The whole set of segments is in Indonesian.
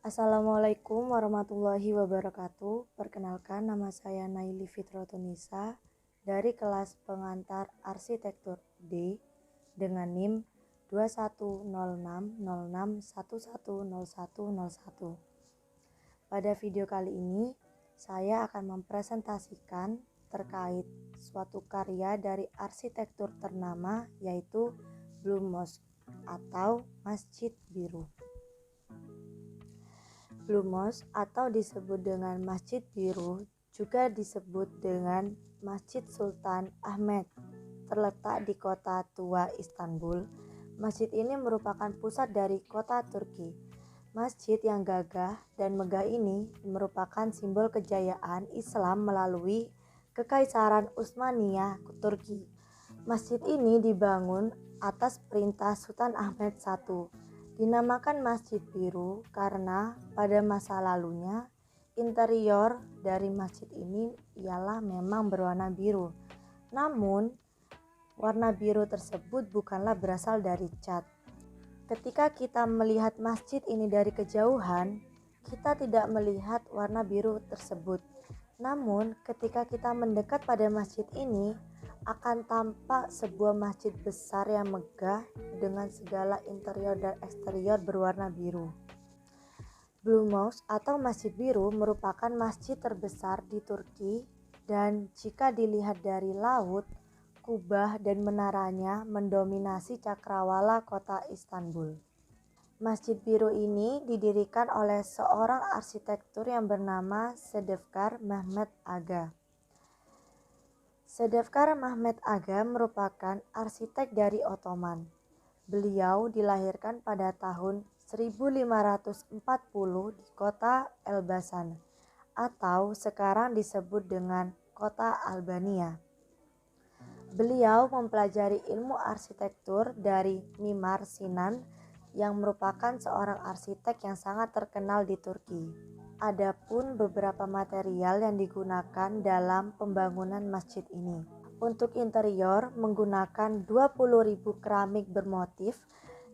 Assalamualaikum warahmatullahi wabarakatuh. Perkenalkan, nama saya Naili Fitrotunisa dari kelas pengantar arsitektur D dengan NIM 210606110101. Pada video kali ini, saya akan mempresentasikan terkait suatu karya dari arsitektur ternama, yaitu Blue Mosque atau Masjid Biru. Blue Mosque atau disebut dengan Masjid Biru juga disebut dengan Masjid Sultan Ahmet, terletak di kota tua Istanbul. Masjid ini merupakan pusat dari kota Turki. Masjid yang gagah dan megah ini merupakan simbol kejayaan Islam melalui Kekaisaran Utsmaniyah Turki. Masjid ini dibangun atas perintah Sultan Ahmet I. Dinamakan Masjid Biru karena pada masa lalunya interior dari masjid ini ialah memang berwarna biru. Namun warna biru tersebut bukanlah berasal dari cat. Ketika kita melihat masjid ini dari kejauhan, kita tidak melihat warna biru tersebut. Namun ketika kita mendekat pada masjid ini, akan tampak sebuah masjid besar yang megah dengan segala interior dan eksterior berwarna biru. Blue Mosque atau Masjid Biru merupakan masjid terbesar di Turki, dan jika dilihat dari laut, kubah dan menaranya mendominasi cakrawala kota Istanbul. Masjid Biru ini didirikan oleh seorang arsitektur yang bernama Sedefkar Mehmet Aga. Sedefkar Mehmet Aga merupakan arsitek dari Ottoman. Beliau dilahirkan pada tahun 1540 di kota Elbasan atau sekarang disebut dengan kota Albania. Beliau mempelajari ilmu arsitektur dari Mimar Sinan yang merupakan seorang arsitek yang sangat terkenal di Turki. Adapun beberapa material yang digunakan dalam pembangunan masjid ini. Untuk interior menggunakan 20.000 keramik bermotif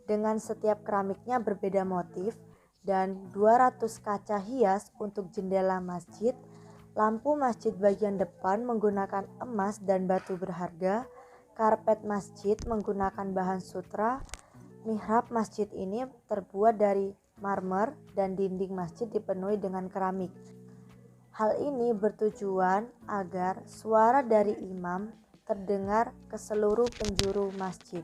dengan setiap keramiknya berbeda motif dan 200 kaca hias untuk jendela masjid. Lampu masjid bagian depan menggunakan emas dan batu berharga. Karpet masjid menggunakan bahan sutra. Mihrab masjid ini terbuat dari marmer dan dinding masjid dipenuhi dengan keramik. Hal ini bertujuan agar suara dari imam terdengar ke seluruh penjuru masjid.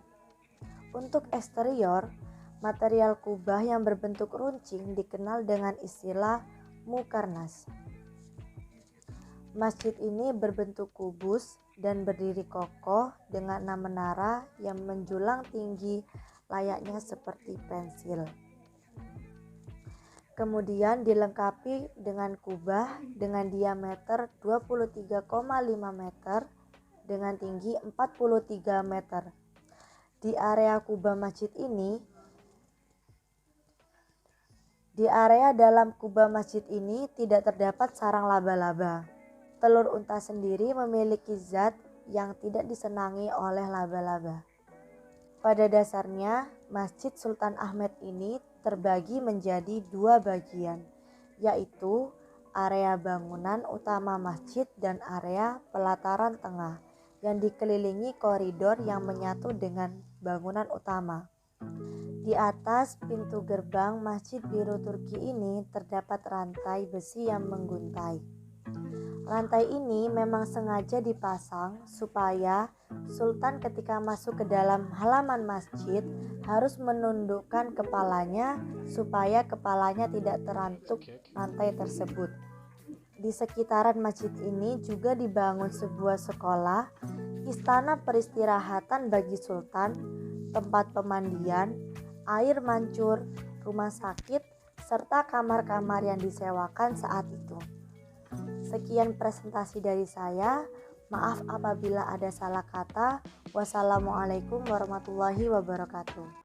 Untuk eksterior, material kubah yang berbentuk runcing dikenal dengan istilah mukarnas. Masjid ini berbentuk kubus dan berdiri kokoh dengan 6 menara yang menjulang tinggi layaknya seperti pensil. Kemudian dilengkapi dengan kubah dengan diameter 23,5 meter dengan tinggi 43 meter. Di area kubah masjid ini, di area dalam kubah masjid ini tidak terdapat sarang laba-laba. Telur unta sendiri memiliki zat yang tidak disenangi oleh laba-laba. Pada dasarnya, Masjid Sultan Ahmet ini terbagi menjadi 2 bagian, yaitu area bangunan utama masjid dan area pelataran tengah yang dikelilingi koridor yang menyatu dengan bangunan utama. Di atas pintu gerbang Masjid Biru Turki ini terdapat rantai besi yang mengguntai. Rantai ini memang sengaja dipasang supaya Sultan ketika masuk ke dalam halaman masjid harus menundukkan kepalanya supaya kepalanya tidak terantuk rantai tersebut. Di sekitaran masjid ini juga dibangun sebuah sekolah, istana peristirahatan bagi sultan, tempat pemandian, air mancur, rumah sakit, serta kamar-kamar yang disewakan saat itu. Sekian presentasi dari saya. Maaf apabila ada salah kata. Wassalamualaikum warahmatullahi wabarakatuh.